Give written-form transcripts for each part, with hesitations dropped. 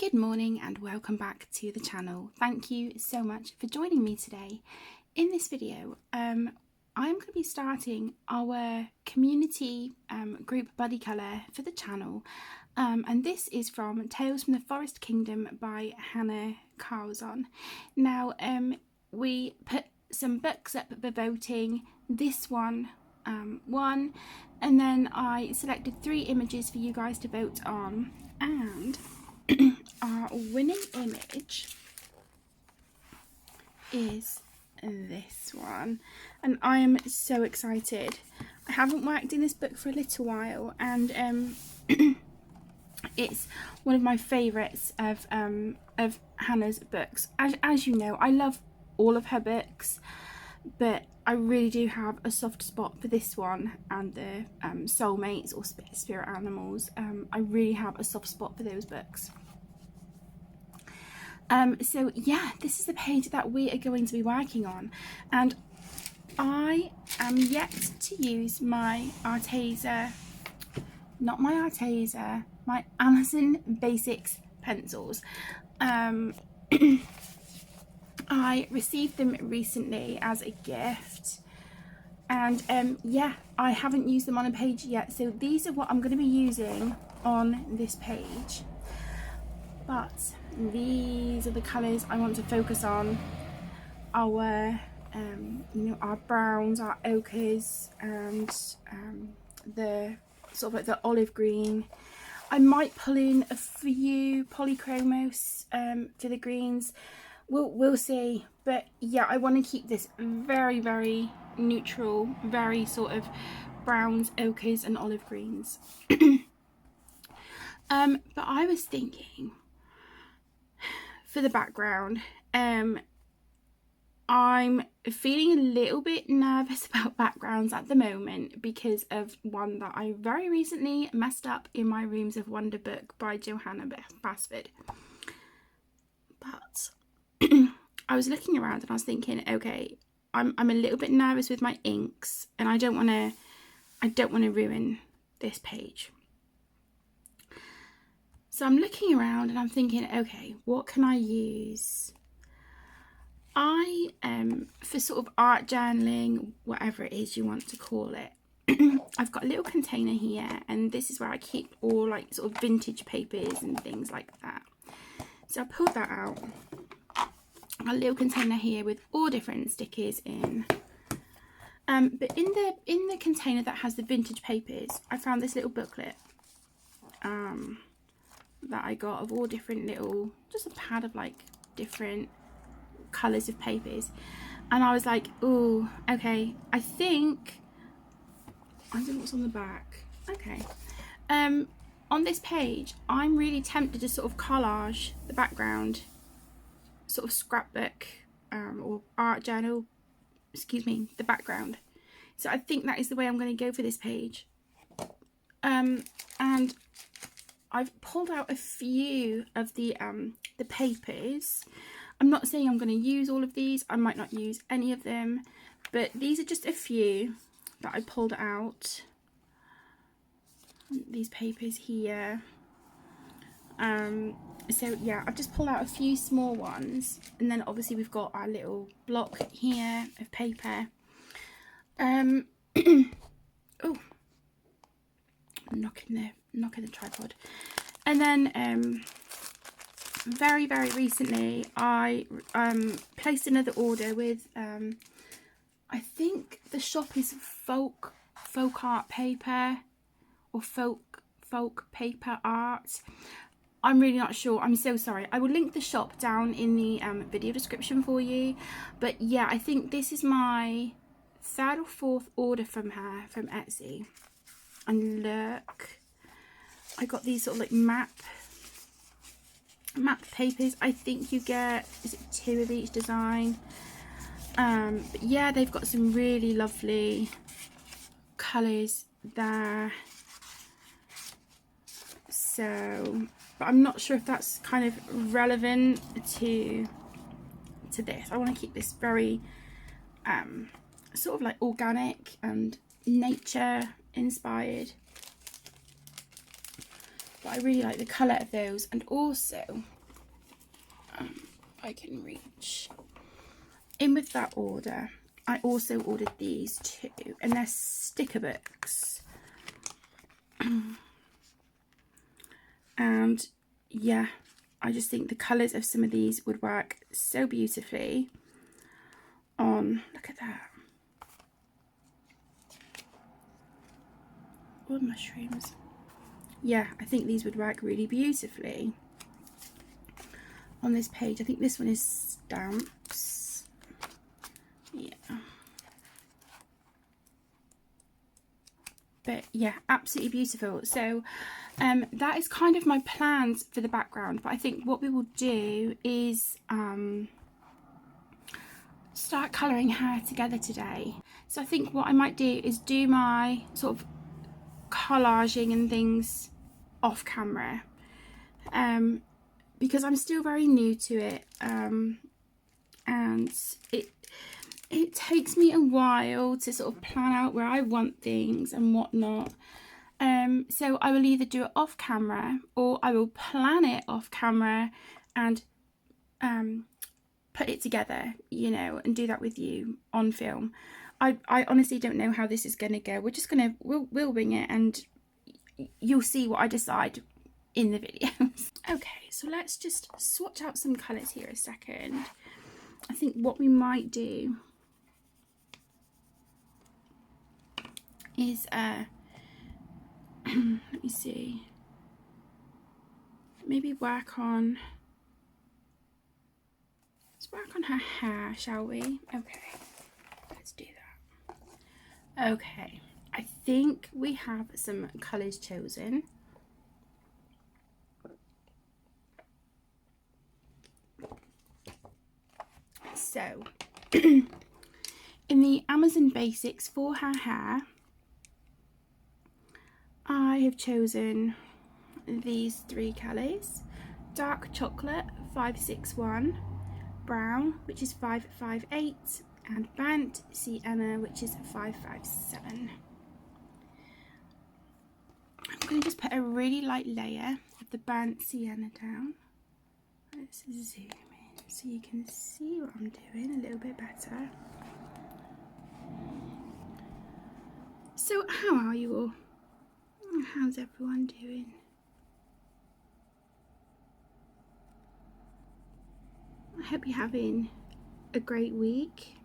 Good morning and welcome back to the channel. Thank you so much for joining me today. In this video, I'm going to be starting our community group buddy colour for the channel, and this is from Tales from the Forest Kingdom by Hanna Karlzon. Now, we put some books up for voting. This one won, and then I selected 3 images for you guys to vote on, and our winning image is this one, and I am so excited. I haven't worked in this book for a little while, and it's one of my favourites of Hannah's books. As you know, I love all of her books, but I really do have a soft spot for this one and the soulmates or spirit animals. I really have a soft spot for those books. So yeah, this is the page that we are going to be working on, and I am yet to use my Arteza, not my Arteza, my Amazon Basics pencils. I received them recently as a gift, and yeah, I haven't used them on a page yet, so these are what I'm going to be using on this page. But these are the colours I want to focus on. Our our browns, our ochres, and the sort of like the olive green. I might pull in a few polychromos for the greens. We'll see, but yeah, I want to keep this very, very neutral, very sort of browns, ochres and olive greens. But I was thinking for the background, I'm feeling a little bit nervous about backgrounds at the moment because of one that I very recently messed up in my Rooms of Wonder book by Johanna Basford. But I was looking around and I was thinking, okay, I'm a little bit nervous with my inks, and I don't want to ruin this page. So I'm looking around and I'm thinking, okay, what can I use? For sort of art journaling, whatever it is you want to call it, I've got a little container here, and this is where I keep all like sort of vintage papers and things like that. So I pulled that out. A little container here with all different stickers in. But in the container that has the vintage papers, I found this little booklet that I got of all different little, just a pad of like different colours of papers, and I was like, oh, okay, I don't know what's on the back. Okay, on this page I'm really tempted to sort of collage the background, sort of scrapbook or art journal, excuse me, the background. So I think that is the way I'm going to go for this page. And I've pulled out a few of the papers. I'm not saying I'm going to use all of these. I might not use any of them, but these are just a few that I pulled out. These papers here. So yeah, I've just pulled out a few small ones, and then obviously we've got our little block here of paper. Oh, knocking the tripod. And then very, very recently I placed another order with I think the shop is folk art paper or folk paper art. I'm really not sure. I'm so sorry. I will link the shop down in the video description for you. But yeah, I think this is my 3rd or 4th order from her, from Etsy. And look, I got these sort of like map papers. I think you get, is it 2 of each design? But yeah, they've got some really lovely colours there. So, but I'm not sure if that's kind of relevant to this. I want to keep this very sort of like organic and nature inspired. But I really like the colour of those, and also I can reach. In with that order, I also ordered these too, and they're sticker books. And yeah, I just think the colours of some of these would work so beautifully on, look at that. All mushrooms. Yeah, I think these would work really beautifully on this page. I think this one is stamps. Yeah. But yeah, absolutely beautiful. So that is kind of my plans for the background, but I think what we will do is start colouring her together today. So I think what I might do is do my sort of collaging and things off camera, because I'm still very new to it, and it takes me a while to sort of plan out where I want things and whatnot. So I will either do it off camera, or I will plan it off camera and put it together, you know, and do that with you on film. I honestly don't know how this is going to go. We're just going to, we'll wing it, and you'll see what I decide in the videos. Okay, so let's just swatch out some colours here a second. I think what we might do is, let me see, maybe work on, let's work on her hair, shall we? Okay, let's do that. Okay, I think we have some colours chosen. So, in the Amazon Basics for her hair, I have chosen these three colours: dark chocolate 561, brown, which is 558, and burnt sienna, which is 557. I'm going to just put a really light layer of the burnt sienna down. Let's zoom in so you can see what I'm doing a little bit better. So how are you all? How's everyone doing? I hope you're having a great week.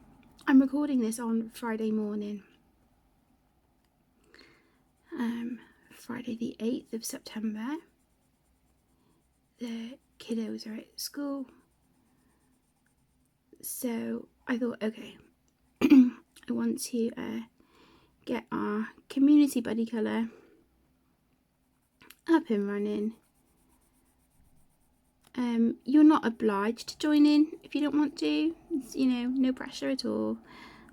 I'm recording this on Friday morning, Friday the 8th of September. The kiddos are at school, so I thought, okay, I want to get our community buddy colour up and running. You're not obliged to join in if you don't want to. It's, you know, no pressure at all.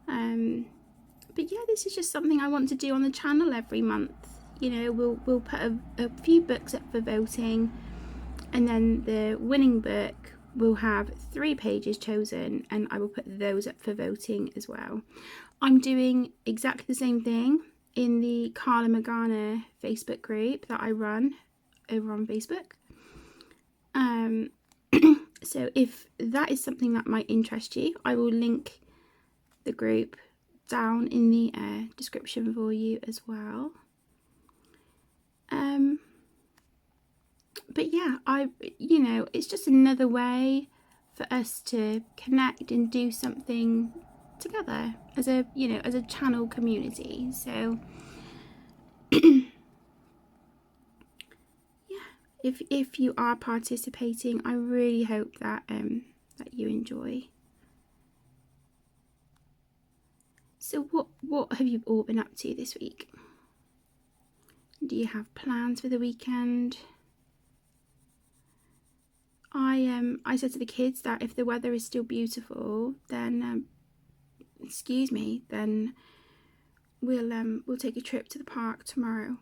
But yeah, this is just something I want to do on the channel every month. You know, we'll put a few books up for voting, and then the winning book will have 3 pages chosen, and I will put those up for voting as well. I'm doing exactly the same thing in the Carla Magana Facebook group that I run over on Facebook. So if that is something that might interest you, I will link the group down in the description for you as well. But yeah, you know, it's just another way for us to connect and do something together as a, you know, as a channel community. So yeah, if you are participating, I really hope that that you enjoy. So what have you all been up to this week? Do you have plans for the weekend? I said to the kids that if the weather is still beautiful, then excuse me, then we'll take a trip to the park tomorrow.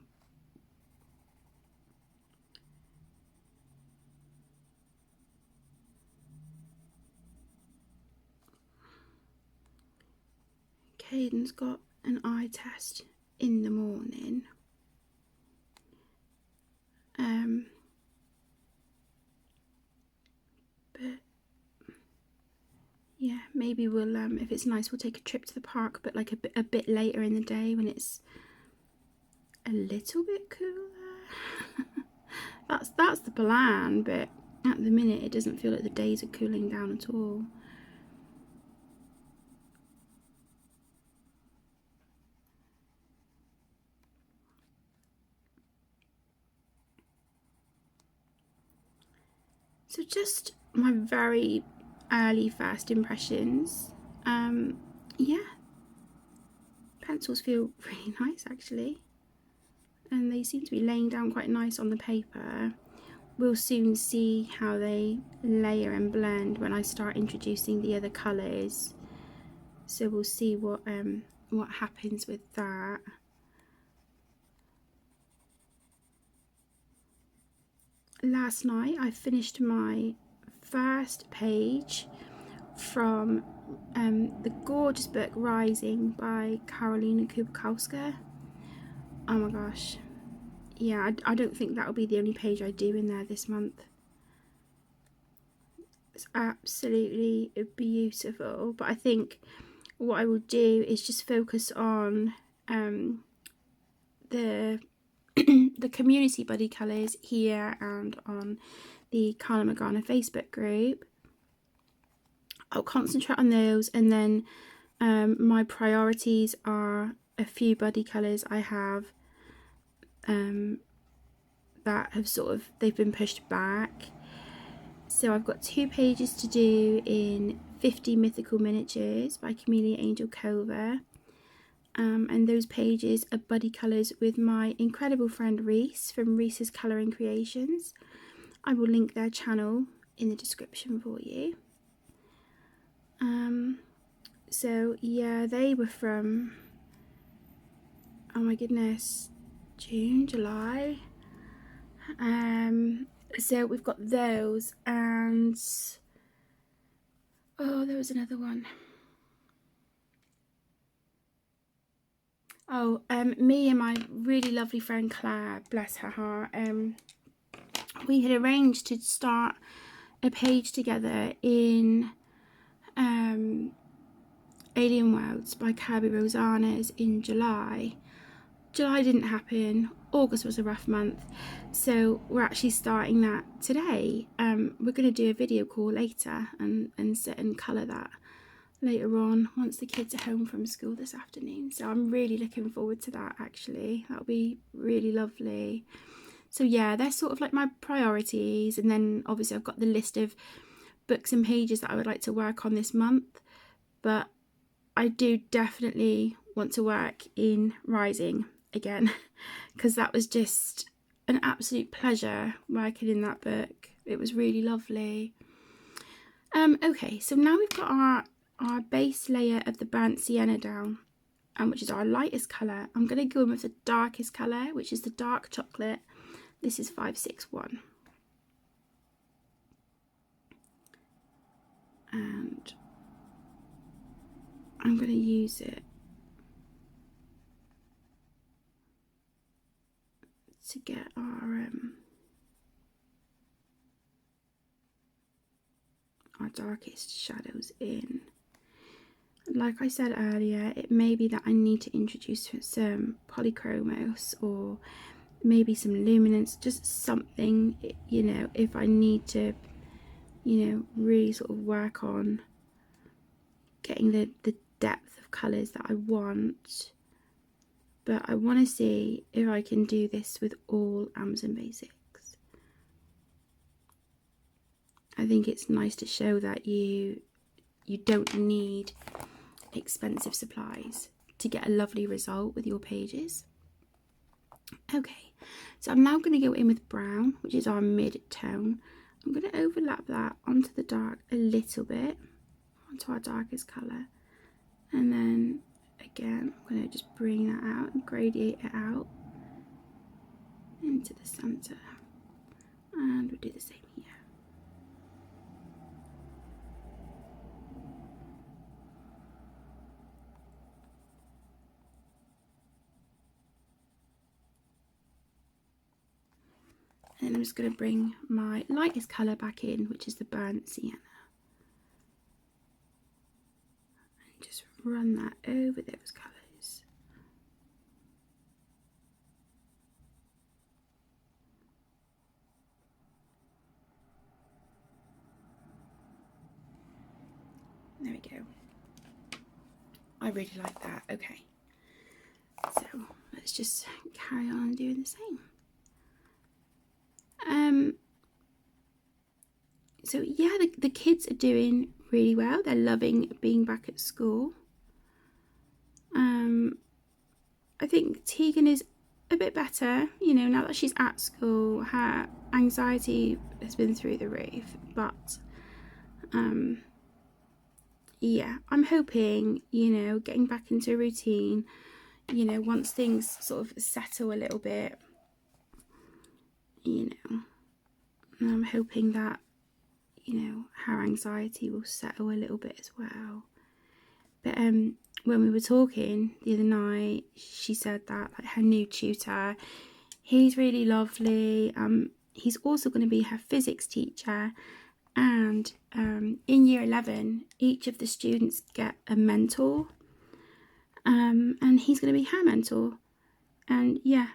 Caden's got an eye test in the morning. But yeah, maybe we'll, if it's nice, we'll take a trip to the park, but like a bit later in the day when it's a little bit cooler. that's the plan, but at the minute it doesn't feel like the days are cooling down at all. So just my very early first impressions. Yeah, pencils feel really nice actually, and they seem to be laying down quite nice on the paper. We'll soon see how they layer and blend when I start introducing the other colours. So we'll see what happens with that. Last night I finished my first page from the gorgeous book Rising by Karolina Kubikowska. Oh my gosh, yeah, I don't think that'll be the only page I do in there this month. It's absolutely beautiful, but I think what I will do is just focus on the the community buddy colours here and on the Carla Magana Facebook group. I'll concentrate on those, and then my priorities are a few buddy colours I have that have they've been pushed back. So I've got 2 pages to do in 50 Mythical Miniatures by Camellia Angel Cova. And those pages are buddy colours with my incredible friend Reese from Reese's Colouring Creations. I will link their channel in the description for you. So yeah, they were from, oh my goodness, June, July. So we've got those, and oh, there was another one. Oh, me and my really lovely friend Claire, bless her heart, we had arranged to start a page together in Alien Worlds by Kirby Rosanas in July. July didn't happen, August was a rough month, so we're actually starting that today. We're going to do a video call later and sit and colour that later on once the kids are home from school this afternoon. So I'm really looking forward to that actually. That'll be really lovely. So yeah, they're sort of like my priorities, and then obviously I've got the list of books and pages that I would like to work on this month, but I do definitely want to work in Rising again because that was just an absolute pleasure working in that book. It was really lovely. Okay, so now we've got our base layer of the burnt sienna down, which is our lightest colour. I'm going to go in with the darkest colour, which is the dark chocolate. This is 561. And I'm going to use it to get our darkest shadows in. Like I said earlier, it may be that I need to introduce some polychromos or maybe some luminance, just something, you know, if I need to, you know, really sort of work on getting the depth of colours that I want. But I want to see if I can do this with all Amazon Basics. I think it's nice to show that you don't need expensive supplies to get a lovely result with your pages. Okay, so I'm now going to go in with brown, which is our mid-tone. I'm going to overlap that onto the dark a little bit, onto our darkest colour, and then again I'm going to just bring that out and gradient it out into the centre, and we'll do the same here. And then I'm just going to bring my lightest colour back in, which is the burnt sienna. run that over those colours. There we go. I really like that. Okay, so let's just carry on doing the same. So yeah, the kids are doing really well. They're loving being back at school. I think Tegan is a bit better, you know, now that she's at school. Her anxiety has been through the roof, but yeah, I'm hoping, you know, getting back into a routine, you know, once things sort of settle a little bit, you know, I'm hoping that, you know, her anxiety will settle a little bit as well. But when we were talking the other night, she said that like her new tutor, he's really lovely. He's also going to be her physics teacher, and in year 11, each of the students get a mentor, and he's going to be her mentor. And yeah,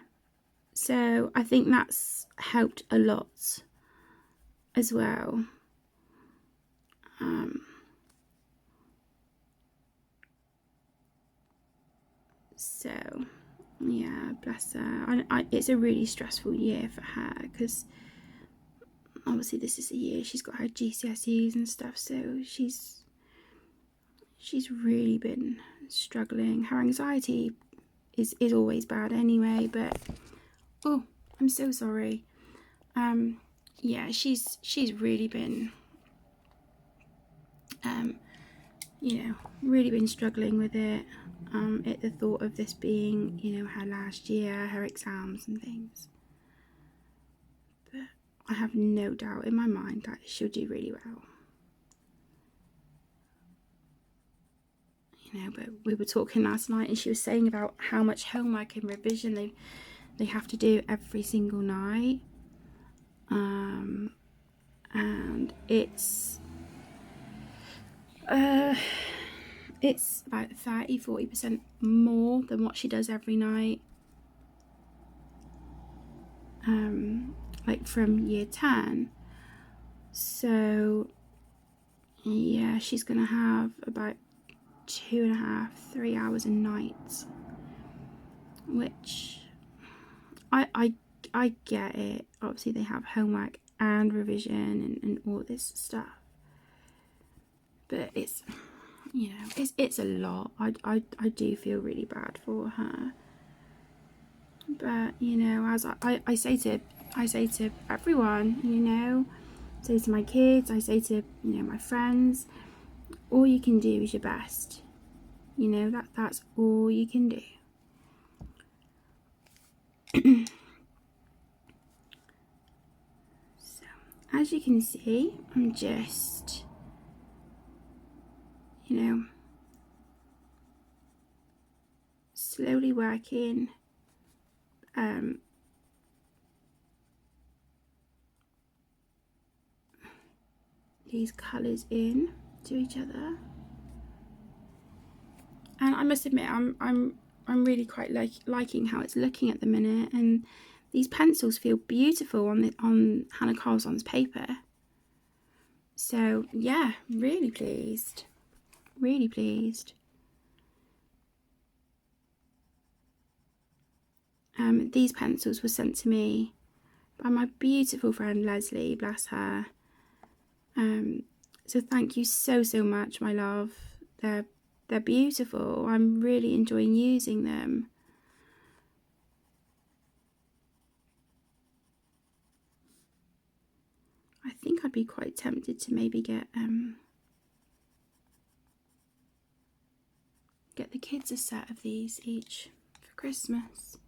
so I think that's helped a lot as well. So yeah, bless her. It's a really stressful year for her because obviously this is a year she's got her GCSEs and stuff, so she's really been struggling. Her anxiety is always bad anyway, but oh, I'm so sorry. Yeah, she's really been you know, really been struggling with it. At the thought of this being, you know, her last year, her exams and things. But I have no doubt in my mind that she'll do really well. You know, but we were talking last night and she was saying about how much homework and revision they have to do every single night. And it's about 30-40% more than what she does every night. Like from year 10. So yeah, she's gonna have about 2.5-3 hours a night, which I get it. Obviously they have homework and revision and all this stuff, but it's, you know, it's a lot. I do feel really bad for her, but you know, as I say to everyone, you know, I say to my kids, I say to, you know, my friends, all you can do is your best. You know, that's all you can do. So as you can see, I'm just, you know, slowly working these colours in to each other. And I must admit, I'm really quite liking how it's looking at the minute, and these pencils feel beautiful on Hanna Karlzon's paper. So yeah, really pleased, really pleased. These pencils were sent to me by my beautiful friend Leslie, bless her. So thank you so much, my love. They're beautiful. I'm really enjoying using them. I think I'd be quite tempted to maybe get the kids a set of these each for Christmas.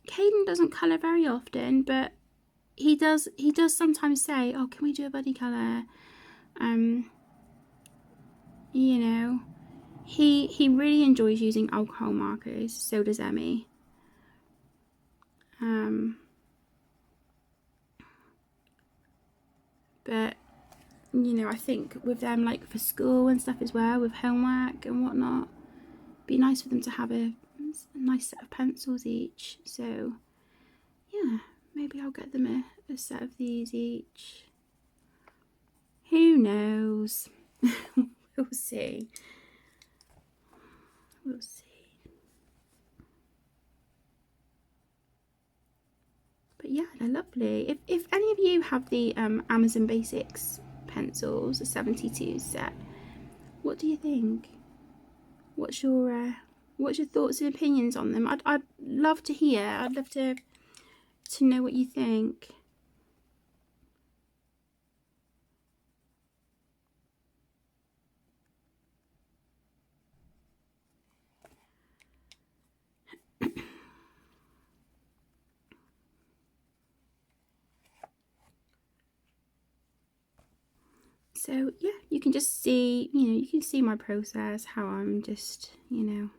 Caden doesn't colour very often, but he does sometimes say, oh, can we do a buddy colour? You know, he really enjoys using alcohol markers, so does Emmy. But you know, I think with them, like for school and stuff as well, with homework and whatnot, be nice for them to have a nice set of pencils each. So yeah, maybe I'll get them a set of these each. Who knows? We'll see. We'll see. But yeah, they're lovely. If any of you have the Amazon Basics pencils, the 72 set, what do you think? What's your thoughts and opinions on them? I'd love to hear. I'd love to know what you think. So yeah, you can just see, you know, you can see my process, how I'm just, you know,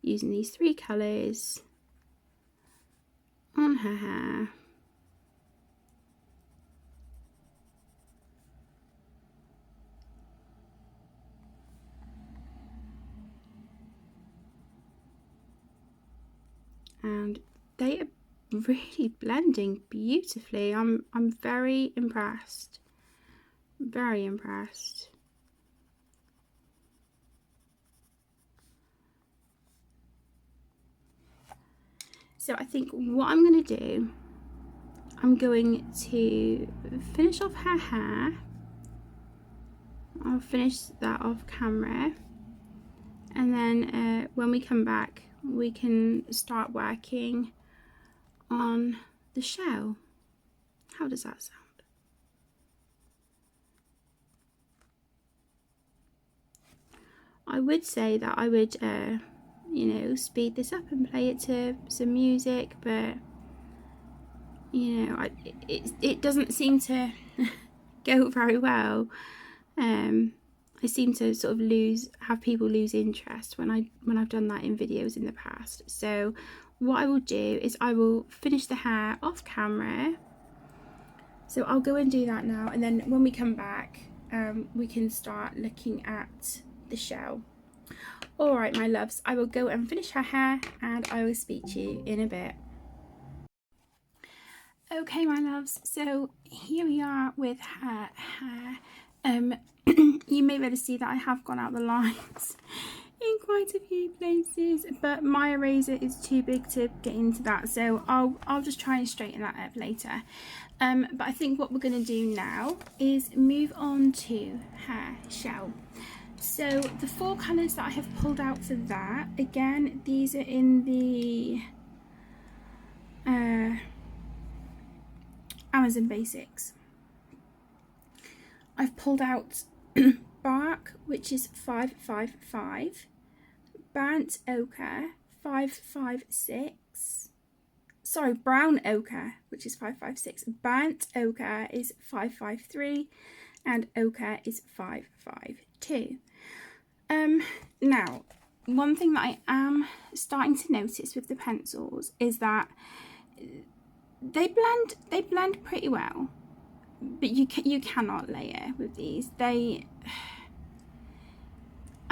using these 3 colours on her hair. And they are really blending beautifully. I'm very impressed. Very impressed. So I think what I'm going to do, I'm going to finish off her hair. I'll finish that off camera, and then when we come back we can start working on the shell. How does that sound? I would say that I would you know, speed this up and play it to some music, but you know, it doesn't seem to go very well. I seem to sort of have people lose interest when I've done that in videos in the past. So what I will do is I will finish the hair off camera. So I'll go and do that now, and then when we come back, we can start looking at the shell. Alright my loves, I will go and finish her hair and I will speak to you in a bit. Okay my loves, so here we are with her hair. You may be able to see that I have gone out the lines in quite a few places, but my eraser is too big to get into that, so I'll just try and straighten that up later. But I think what we're going to do now is move on to her shell. So the 4 colours that I have pulled out for that, again, these are in the Amazon Basics. I've pulled out Bark, which is 555, Burnt Ochre 556, sorry, Brown Ochre, which is 556, Burnt Ochre is 553, and Ochre is 552. Now, one thing that I am starting to notice with the pencils is that they blend pretty well, but you cannot layer with these. I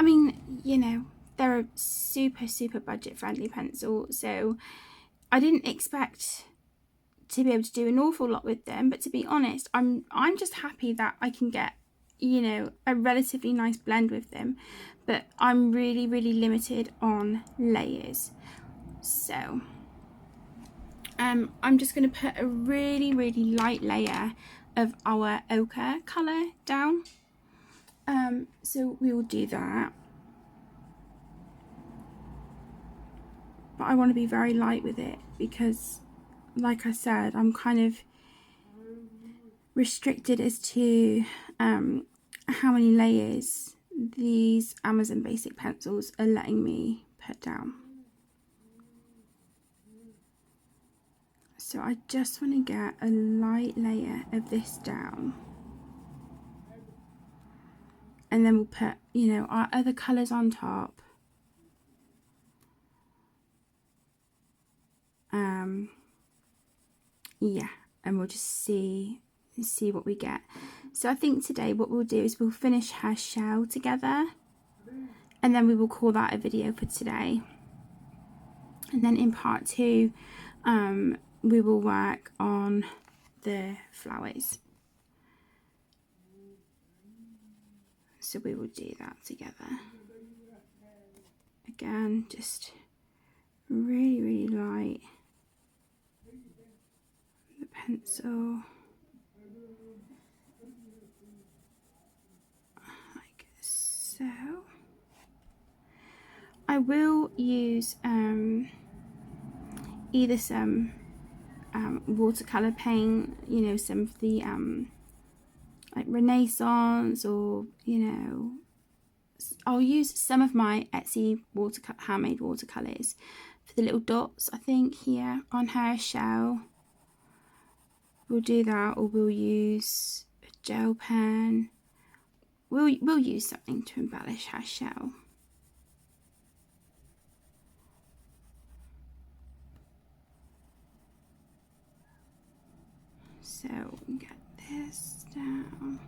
mean, you know, they're a super budget friendly pencil, so I didn't expect to be able to do an awful lot with them, but to be honest, I'm just happy that I can get, you know, a relatively nice blend with them, but I'm really limited on layers. So I'm just going to put a really light layer of our ochre colour down. So we will do that, but I want to be very light with it because, like I said, I'm kind of restricted as to how many layers these Amazon Basic pencils are letting me put down. So I just want to get a light layer of this down, and then we'll put, you know, our other colours on top. Yeah, and we'll just see and see what we get. So I think today what we'll do is we'll finish her shell together, and then we will call that a video for today. And then in part 2 we will work on the flowers. So we will do that together. Again, just really light. The pencil. Like so. I will use either some watercolor paint, you know, some of the like Renaissance, or you know, I'll use some of my Etsy handmade watercolors for the little dots, I think, here on her shell. We'll do that, or we'll use a gel pen. We'll use something to embellish her shell. So get this down.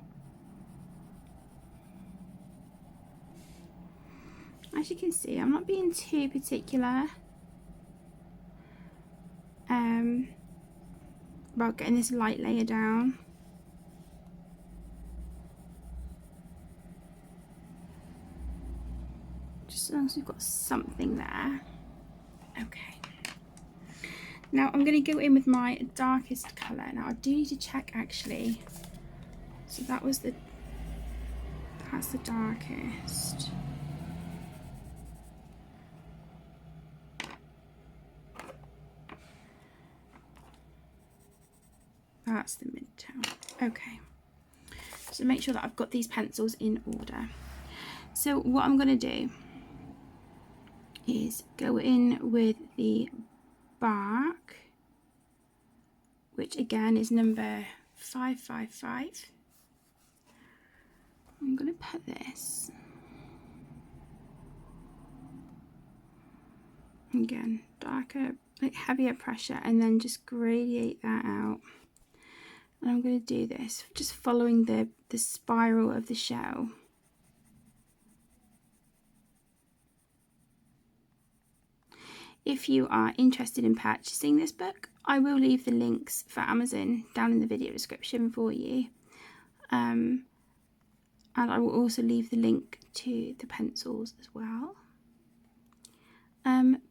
As you can see, I'm not being too particular about getting this light layer down. Just as long as we've got something there. Okay. Now I'm going to go in with my darkest colour. Now I do need to check actually. So that's the darkest. That's the mid-tone. Okay. So make sure that I've got these pencils in order. So what I'm going to do is go in with the bark, which again is number 555. I'm going to put this again darker, like heavier pressure, and then just gradate that out. And I'm going to do this just following the spiral of the shell. If you are interested in purchasing this book, I will leave the links for Amazon down in the video description for you. And I will also leave the link to the pencils as well.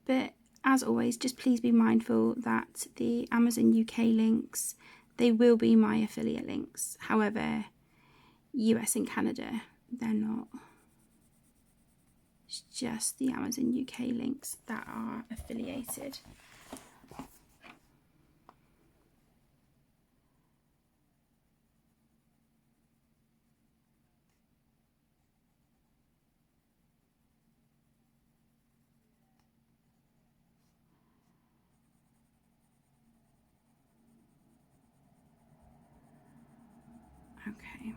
But as always, just please be mindful that the Amazon UK links, they will be my affiliate links. However, US and Canada, they're not. It's just the Amazon UK links that are affiliated. Okay.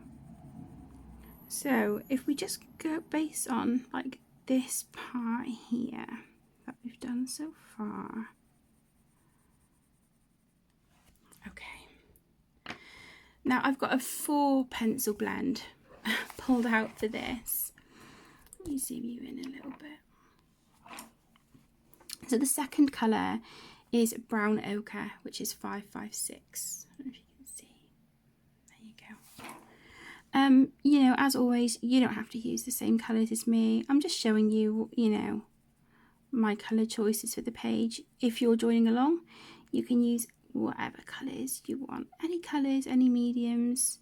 So if we just go based on like this part here that we've done so far. Okay. Now I've got a 4 pencil blend pulled out for this. Let me zoom you in a little bit. So the second colour is brown ochre, which is 556. I don't know if you can see. There you go. You know, as always, you don't have to use the same colours as me. I'm just showing you, you know, my colour choices for the page. If you're joining along, you can use whatever colours you want. Any colours, any mediums.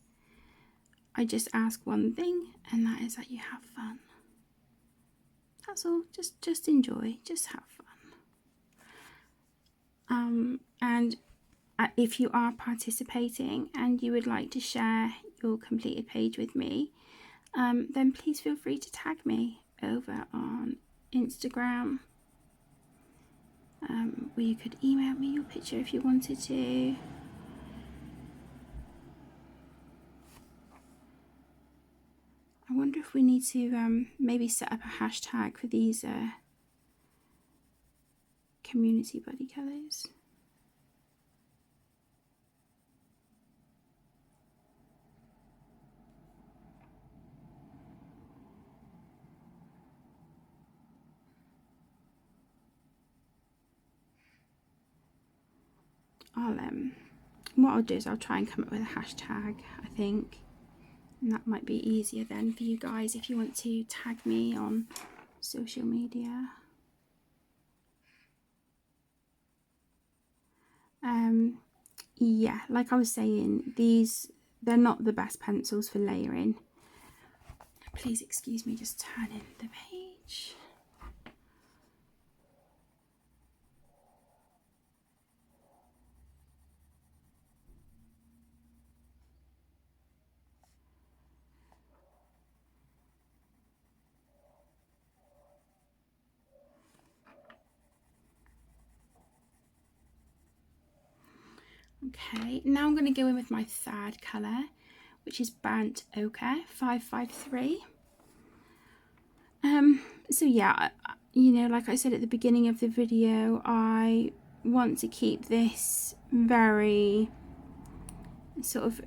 I just ask one thing, and that is that you have fun. That's all. Just enjoy. Just have fun. And if you are participating and you would like to share your completed page with me, then please feel free to tag me over on Instagram. Or you could email me your picture if you wanted to. I wonder if we need to maybe set up a hashtag for these community buddy colours. what I'll do is I'll try and come up with a hashtag, I think, and that might be easier then for you guys if you want to tag me on social media. Yeah, like I was saying, they're not the best pencils for layering. Please excuse me just turning the page. Okay, now I'm going to go in with my third colour, which is Burnt Ochre 553. So yeah, you know, like I said at the beginning of the video, I want to keep this very sort of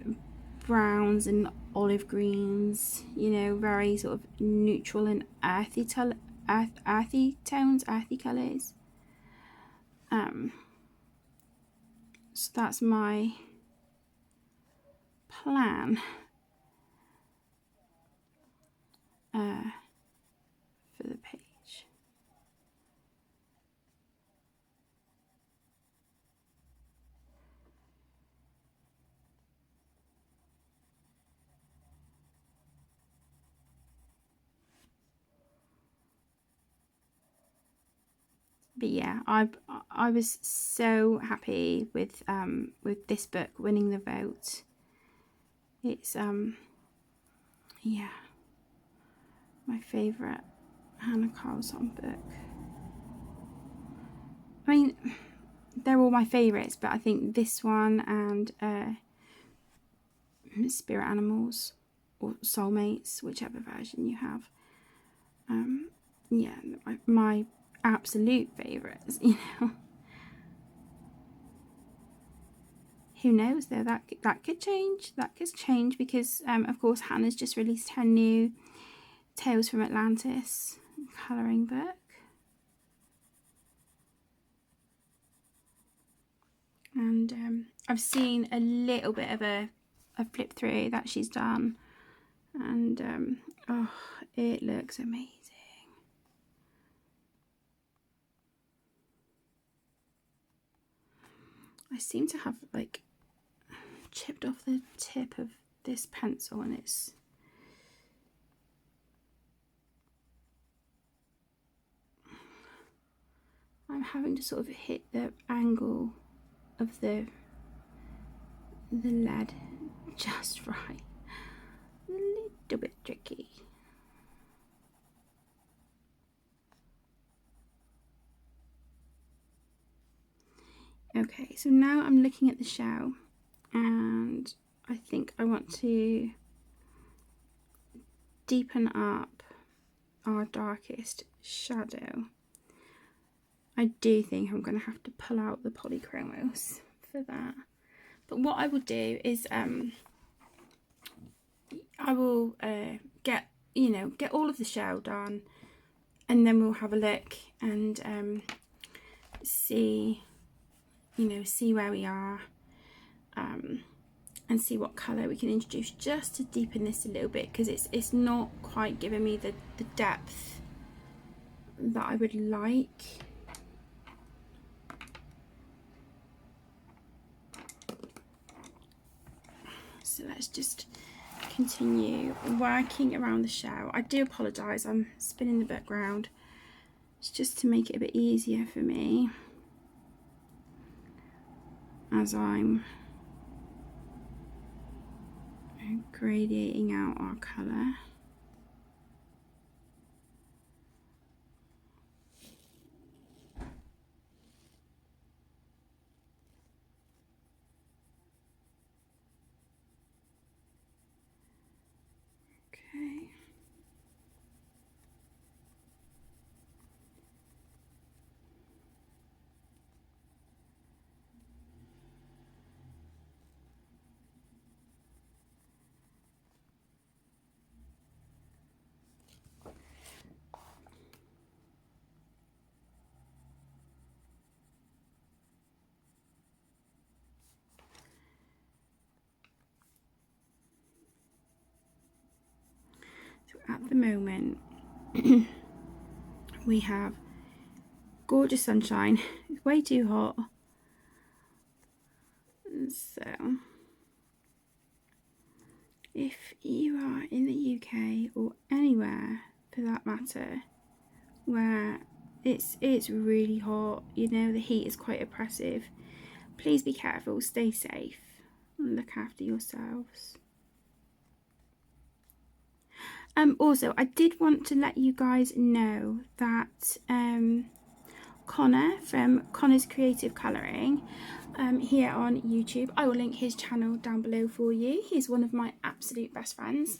browns and olive greens, you know, very sort of neutral and earthy tones, earthy colours. So that's my plan for the page. But yeah, I was so happy with this book winning the vote. It's yeah, my favourite Hanna Karlzon book. I mean, they're all my favourites, but I think this one and Spirit Animals or Soulmates, whichever version you have, yeah, my absolute favourites, you know. Who knows though, that could change. That could change because of course Hannah's just released her new Tales from Atlantis colouring book. And I've seen a little bit of a flip through that she's done, and oh, it looks amazing. I seem to have like chipped off the tip of this pencil, and I'm having to sort of hit the angle of the lead just right. A little bit tricky. Okay, so now I'm looking at the shell, and I think I want to deepen up our darkest shadow. I do think I'm going to have to pull out the polychromos for that. But what I will do is I will get all of the shell done, and then we'll have a look and see where we are, and see what colour we can introduce just to deepen this a little bit, because it's not quite giving me the depth that I would like. So let's just continue working around the shell. I do apologise, I'm spinning the book round. It's just to make it a bit easier for me as I'm gradiating out our colour. Okay. the moment we have gorgeous sunshine. It's way too hot. So if you are in the UK or anywhere for that matter where it's really hot, you know, the heat is quite oppressive, please be careful, stay safe, and look after yourselves. Also, I did want to let you guys know that Connor from Connor's Creative Colouring here on YouTube, I will link his channel down below for you. He's one of my absolute best friends.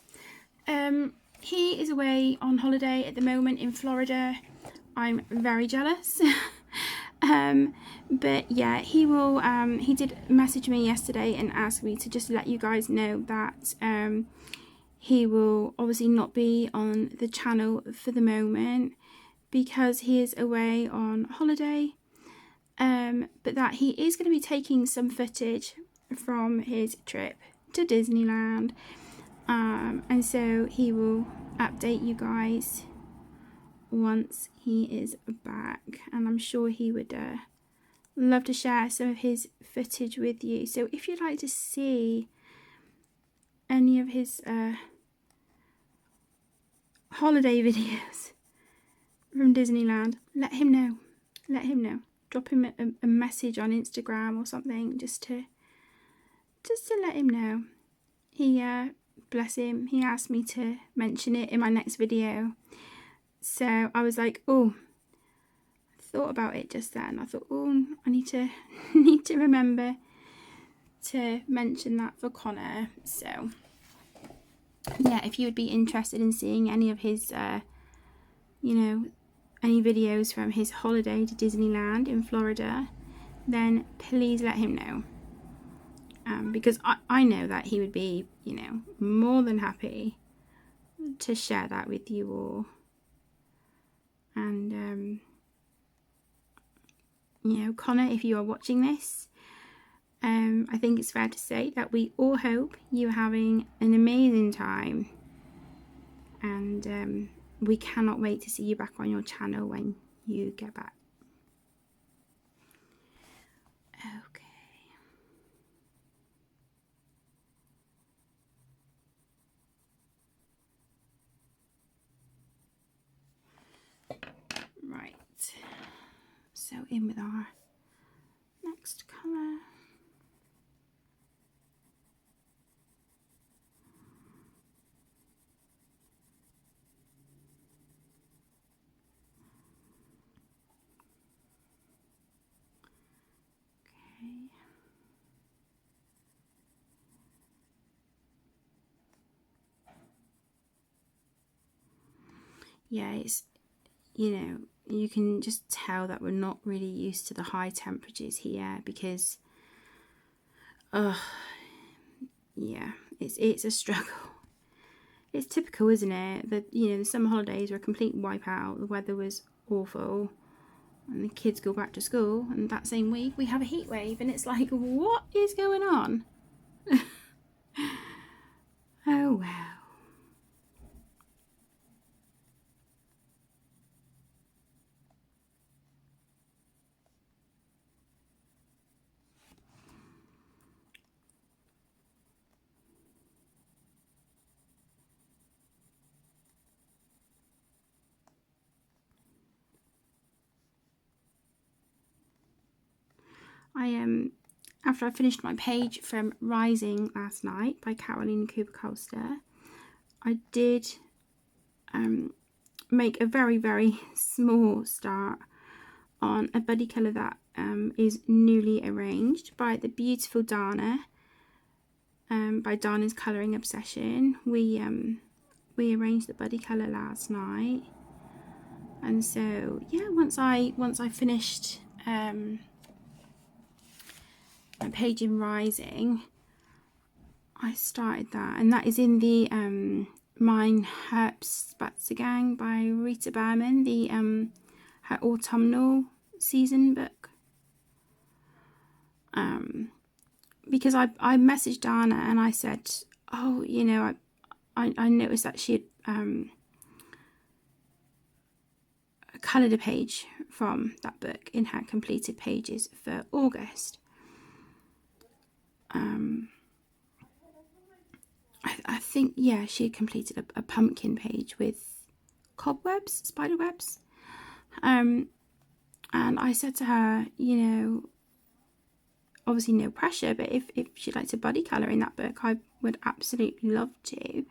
He is away on holiday at the moment in Florida. I'm very jealous. But yeah, he will he did message me yesterday and ask me to just let you guys know that he will obviously not be on the channel for the moment because he is away on holiday, but that he is going to be taking some footage from his trip to Disneyland, and so he will update you guys once he is back, and I'm sure he would love to share some of his footage with you. So if you'd like to see any of his holiday videos from Disneyland, let him know. Drop him a message on Instagram or something just to let him know. He bless him, he asked me to mention it in my next video, so I was like, oh, I thought about it just then. I thought, oh, I need to remember to mention that for Connor. So yeah, if you would be interested in seeing any of his you know, any videos from his holiday to Disneyland in Florida, then please let him know, because I know that he would be, you know, more than happy to share that with you all. And you know, Connor, if you are watching this, I think it's fair to say that we all hope you're having an amazing time, and we cannot wait to see you back on your channel when you get back. Okay. Right. So in with our next colour. Okay. Yeah, it's, you know, you can just tell that we're not really used to the high temperatures here because, yeah, it's a struggle. It's typical, isn't it? That, you know, the summer holidays were a complete wipeout. The weather was awful, and the kids go back to school, and that same week we have a heat wave, and it's like, what is going on? Oh well. After I finished my page from Rising last night by Caroline Cooper Colster, I did make a very, very small start on a buddy colour that is newly arranged by the beautiful Dana, by Dana's Colouring Obsession. We arranged the buddy colour last night, and so yeah, once I finished my page in Rising, I started that, and that is in the Mein Herbstspaziergang by Rita Berman, the her autumnal season book. Because I messaged Dana and I said, oh, you know, I noticed that she had coloured a page from that book in her completed pages for August. I think, yeah, she had completed a pumpkin page with cobwebs, spider webs. And I said to her, you know, obviously no pressure, but if she'd like to buddy colour in that book, I would absolutely love to.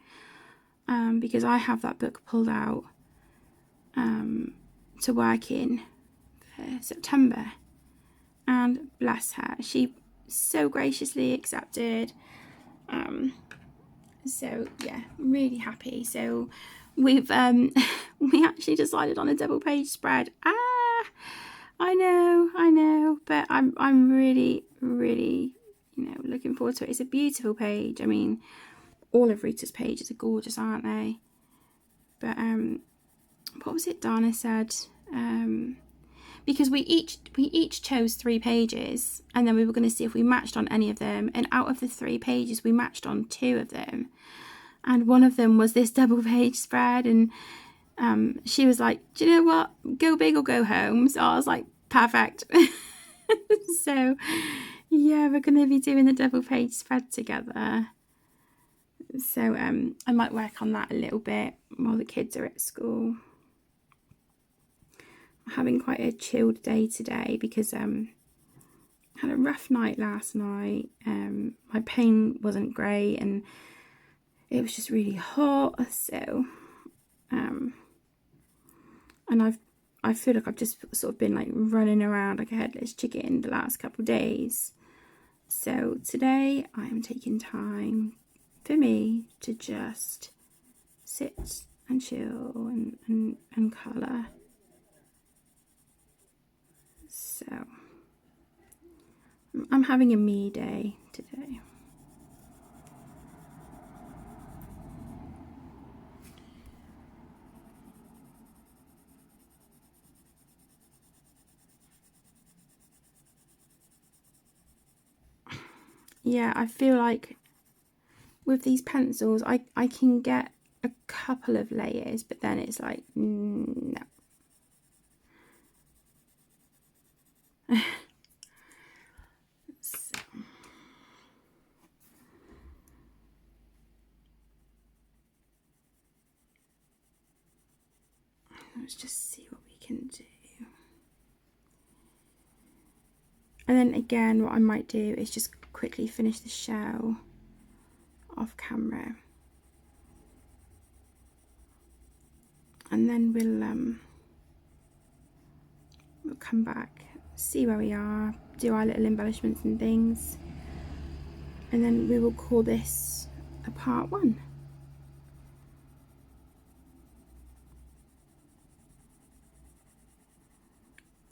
Because I have that book pulled out to work in for September. And bless her, she so graciously accepted. So yeah, I'm really happy. So we've we actually decided on a double page spread. I know, but I'm really, you know, looking forward to it. It's a beautiful page. I mean, all of Rita's pages are gorgeous, aren't they? But what was it Dana said? Because we each chose 3 pages, and then we were going to see if we matched on any of them, and out of the 3 pages we matched on 2 of them, and one of them was this double page spread. And she was like, do you know what, go big or go home. So I was like, perfect. So yeah, we're going to be doing the double page spread together. So I might work on that a little bit while the kids are at school. I'm having quite a chilled day today because I had a rough night last night. My pain wasn't great and it was just really hot. So and I feel like I've just sort of been like running around like a headless chicken the last couple of days. So today I am taking time for me to just sit and chill and colour. So I'm having a me day today. Yeah, I feel like with these pencils I can get a couple of layers, but then it's like no. So, let's just see what we can do. And then again, what I might do is just quickly finish the shell off camera, and then we'll come back, see where we are, do our little embellishments and things, and then we will call this a part 1.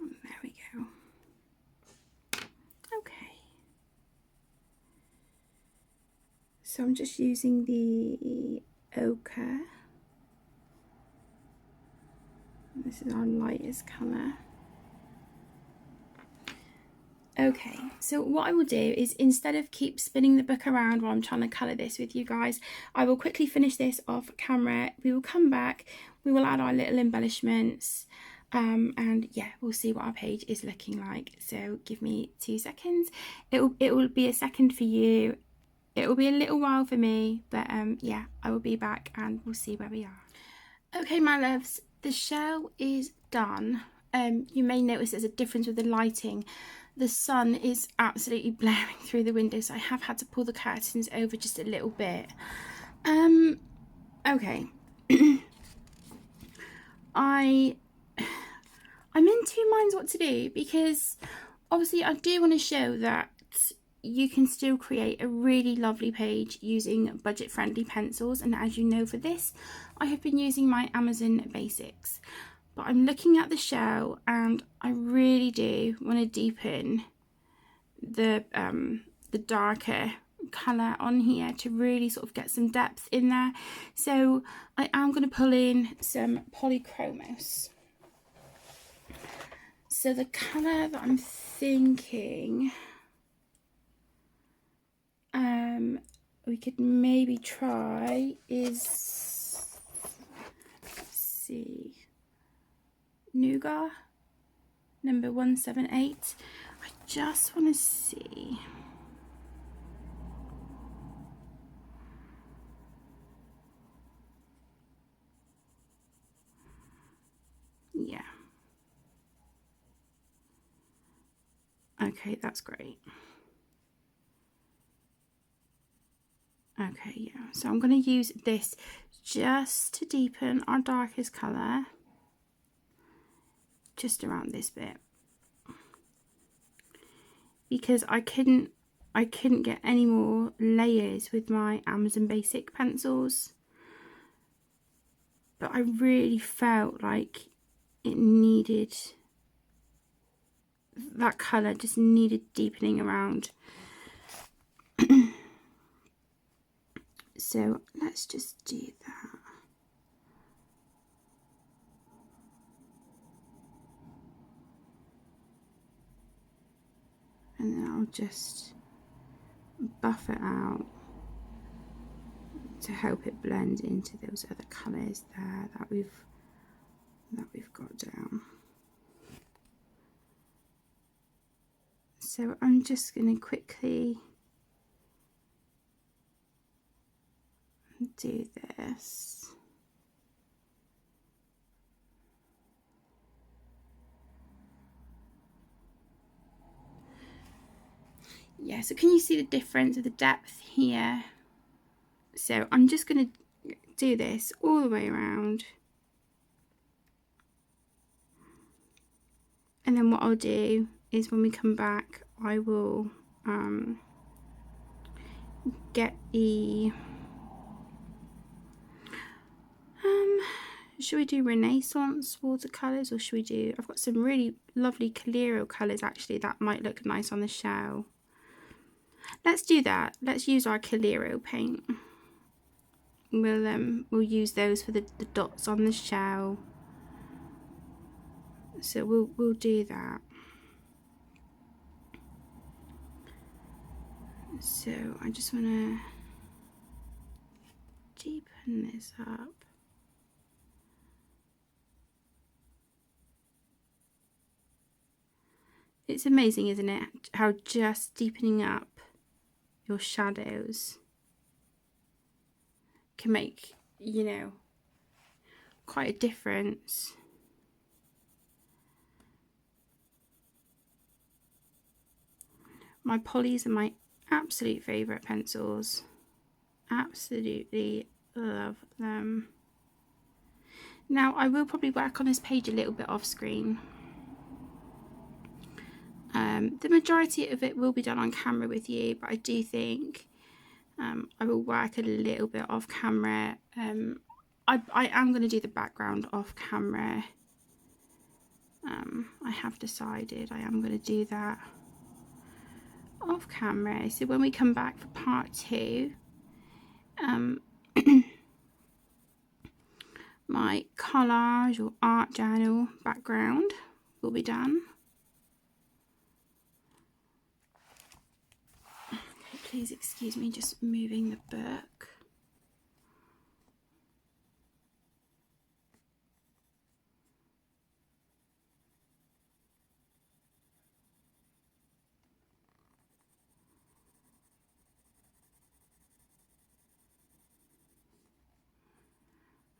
There we go. Okay. So I'm just using the ochre. This is our lightest colour. Okay, so what I will do is, instead of keep spinning the book around while I'm trying to colour this with you guys, I will quickly finish this off camera. We will come back, we will add our little embellishments, and yeah, we'll see what our page is looking like. So give me 2 seconds. It will be a second for you. It will be a little while for me, but yeah, I will be back and we'll see where we are. Okay, my loves, the shell is done. You may notice there's a difference with the lighting. The sun is absolutely blaring through the window, so I have had to pull the curtains over just a little bit. Okay. I'm in 2 minds what to do, because obviously I do want to show that you can still create a really lovely page using budget-friendly pencils, and as you know, for this I have been using my Amazon Basics. But I'm looking at the shell and I really do want to deepen the darker colour on here to really sort of get some depth in there. So I am going to pull in some polychromos. So the colour that I'm thinking we could maybe try is, let's see, Nougat, number 178. I just want to see. Yeah. Okay, that's great. Okay, yeah. So I'm going to use this just to deepen our darkest colour. Just around this bit. Because I couldn't get any more layers with my Amazon Basic pencils. But I really felt like it needed, that colour just needed deepening around. So let's just do that. And then I'll just buff it out to help it blend into those other colours there that we've got down. So I'm just going to quickly do this. Yeah, so can you see the difference of the depth here? So I'm just going to do this all the way around. And then what I'll do is when we come back, I will get the should we do Renaissance watercolours, or should we do, I've got some really lovely Calero colours actually that might look nice on the shell. Let's do that. Let's use our Calero paint. We'll use those for the dots on the shell. So we'll do that. So I just want to deepen this up. It's amazing, isn't it, how just deepening up your shadows can make, you know, quite a difference. My Polys are my absolute favourite pencils. Absolutely love them. Now I will probably work on this page a little bit off screen. The majority of it will be done on camera with you, but I do think I will work a little bit off camera. I am going to do the background off camera. I have decided I am going to do that off camera. So when we come back for part 2, my collage or art journal background will be done. Okay, please excuse me, just moving the book.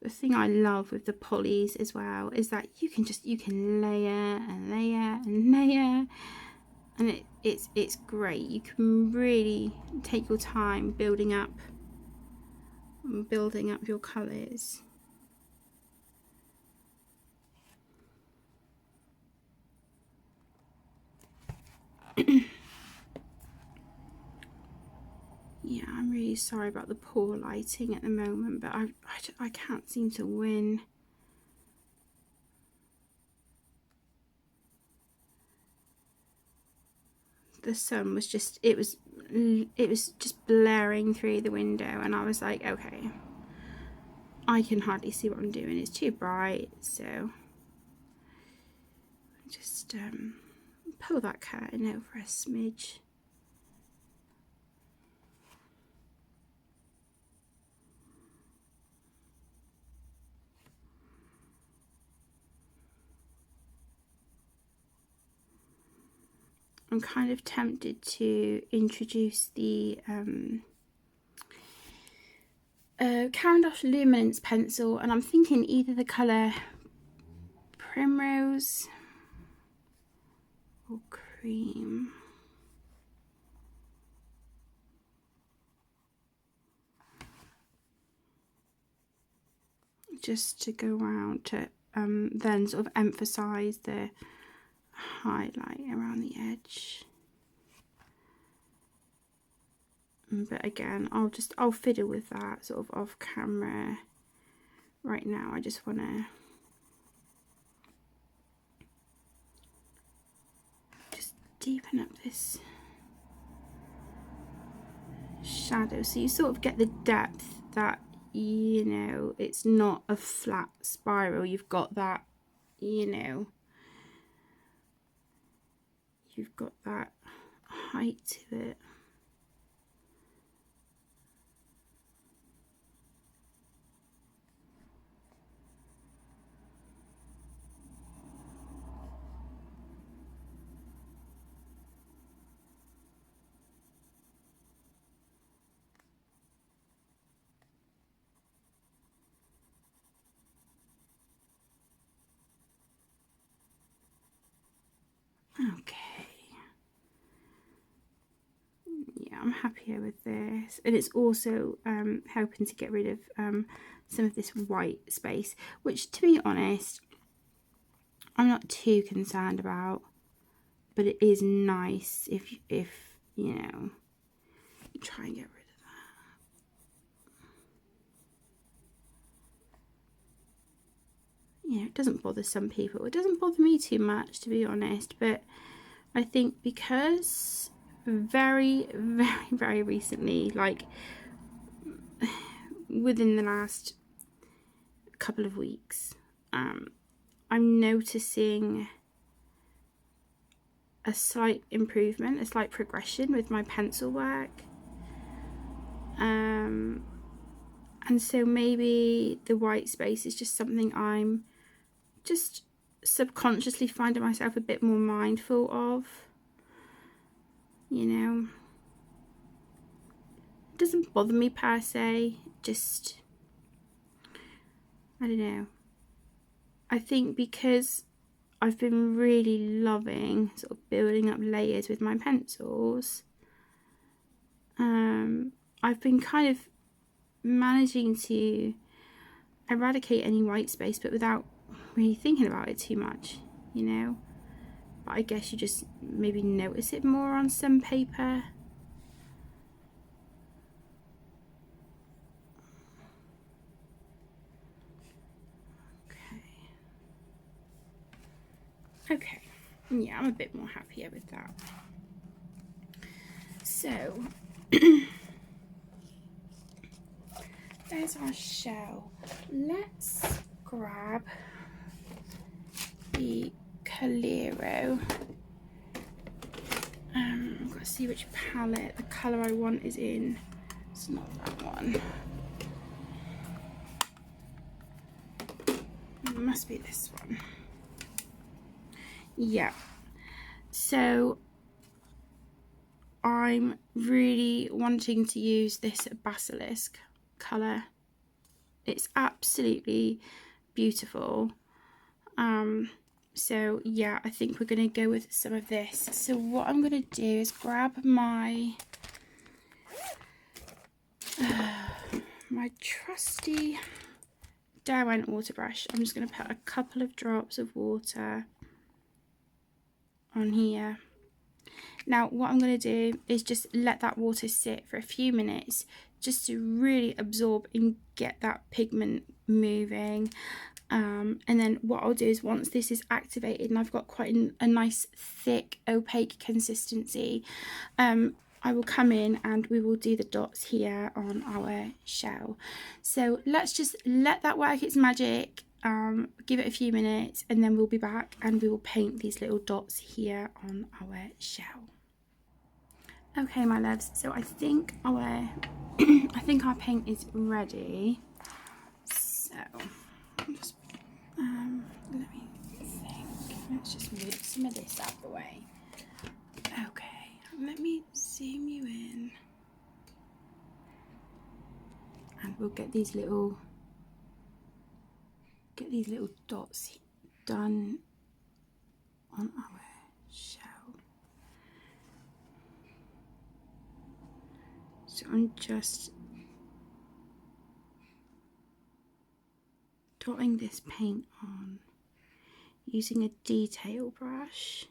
The thing I love with the polys as well is that you can layer and layer and layer, and it's great. You can really take your time building up your colours. Yeah, I'm really sorry about the poor lighting at the moment, but I can't seem to win. The sun was just, it was just blaring through the window, and I was like, okay, I can hardly see what I'm doing. It's too bright, so just pull that curtain over a smidge. I'm kind of tempted to introduce the Caran d'Ache Luminance pencil, and I'm thinking either the colour Primrose or Cream. Just to go around to then sort of emphasise the highlight around the edge. But again, I'll fiddle with that sort of off camera. Right now I just want to just deepen up this shadow so you sort of get the depth that, you know, it's not a flat spiral. You've got that, you know, you've got that height to it. Okay. Yeah, I'm happier with this, and it's also helping to get rid of some of this white space, which, to be honest, I'm not too concerned about, but it is nice if you know, you try and get rid of that. You know, it doesn't bother some people. It doesn't bother me too much, to be honest, but I think because very, very, very recently, like within the last couple of weeks, I'm noticing a slight improvement, a slight progression with my pencil work. And so maybe the white space is just something I'm just subconsciously finding myself a bit more mindful of, you know. It doesn't bother me per se, just, I don't know. I think because I've been really loving sort of building up layers with my pencils, I've been kind of managing to eradicate any white space, but without really thinking about it too much, you know. But I guess you just maybe notice it more on some paper. Okay, yeah, I'm a bit more happier with that. So there's our shell. Let's grab the Calero. I've got to see which palette the colour I want is in. It's not that one. It must be this one. Yeah. So I'm really wanting to use this Basilisk colour. It's absolutely beautiful. So yeah, I think we're going to go with some of this. So what I'm going to do is grab my my trusty Derwent water brush. I'm just going to put a couple of drops of water on here. Now what I'm going to do is just let that water sit for a few minutes just to really absorb and get that pigment moving. And then what I'll do is once this is activated and I've got quite a nice thick opaque consistency, I will come in and we will do the dots here on our shell. So let's just let that work its magic, give it a few minutes, and then we'll be back and we will paint these little dots here on our shell. Okay, my loves, so I think our I think our paint is ready. So I'm just let me think. Let's just move some of this out of the way. let me zoom you in. And we'll get these little dots done on our shell. So I'm just dotting this paint on using a detail brush.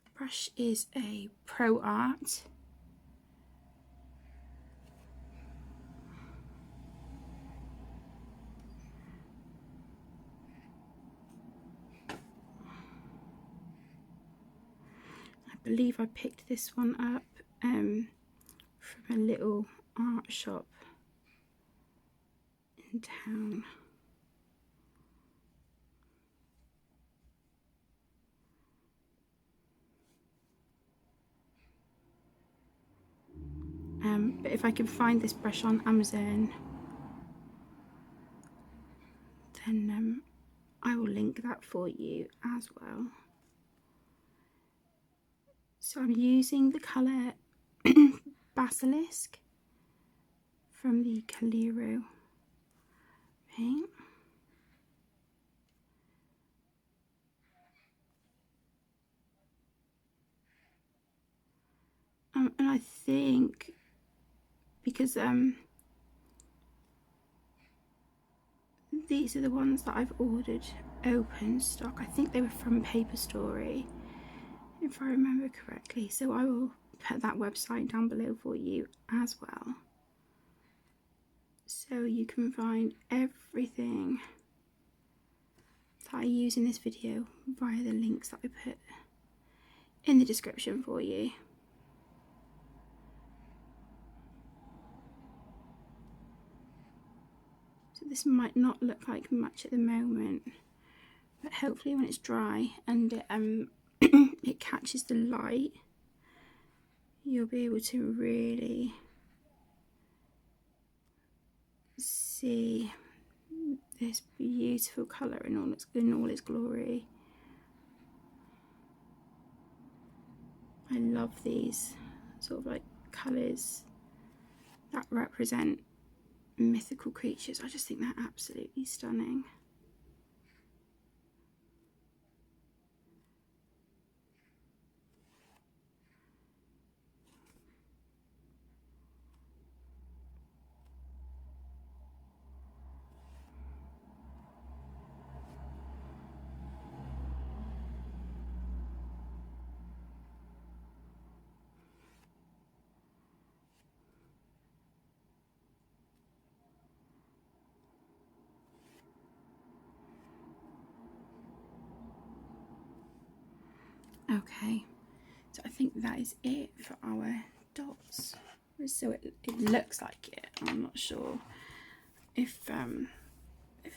The brush is a Pro Art. I believe I picked this one up from a little art shop in town. But if I can find this brush on Amazon, then I will link that for you as well. So I'm using the colour Basilisk from the Calero paint. And I think because these are the ones that I've ordered open stock. I think they were from Paper Story, if I remember correctly. So I will put that website down below for you as well, so you can find everything that I use in this video via the links that I put in the description for you. So this might not look like much at the moment, but hopefully when it's dry and it catches the light, you'll be able to really see this beautiful colour in all its glory. I love these sort of like colours that represent mythical creatures. I just think they're absolutely stunning. Okay, so I think that is it for our dots. So it looks like it. I'm not sure if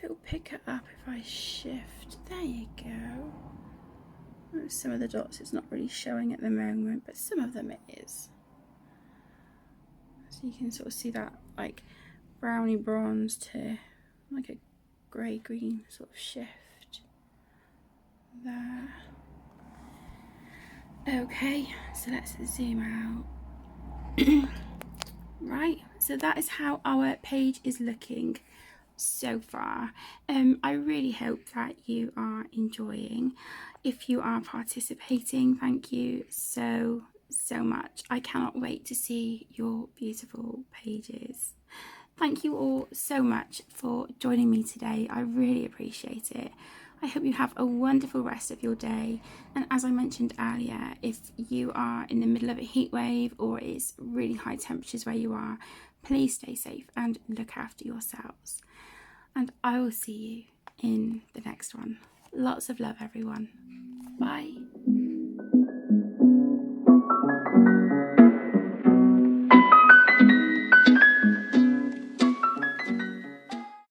it'll pick it up if I shift. There you go. Some of the dots it's not really showing at the moment, but some of them it is. So you can sort of see that like browny bronze to like a grey green sort of shift there. Okay, so let's zoom out. Right, so that is how our page is looking so far. I really hope that you are enjoying. If you are participating, thank you so much. I cannot wait to see your beautiful pages. Thank you all so much for joining me today. I really appreciate it. I hope you have a wonderful rest of your day, and as I mentioned earlier, if you are in the middle of a heat wave or it's really high temperatures where you are, please stay safe and look after yourselves, and I will see you in the next one. Lots of love, everyone. Bye.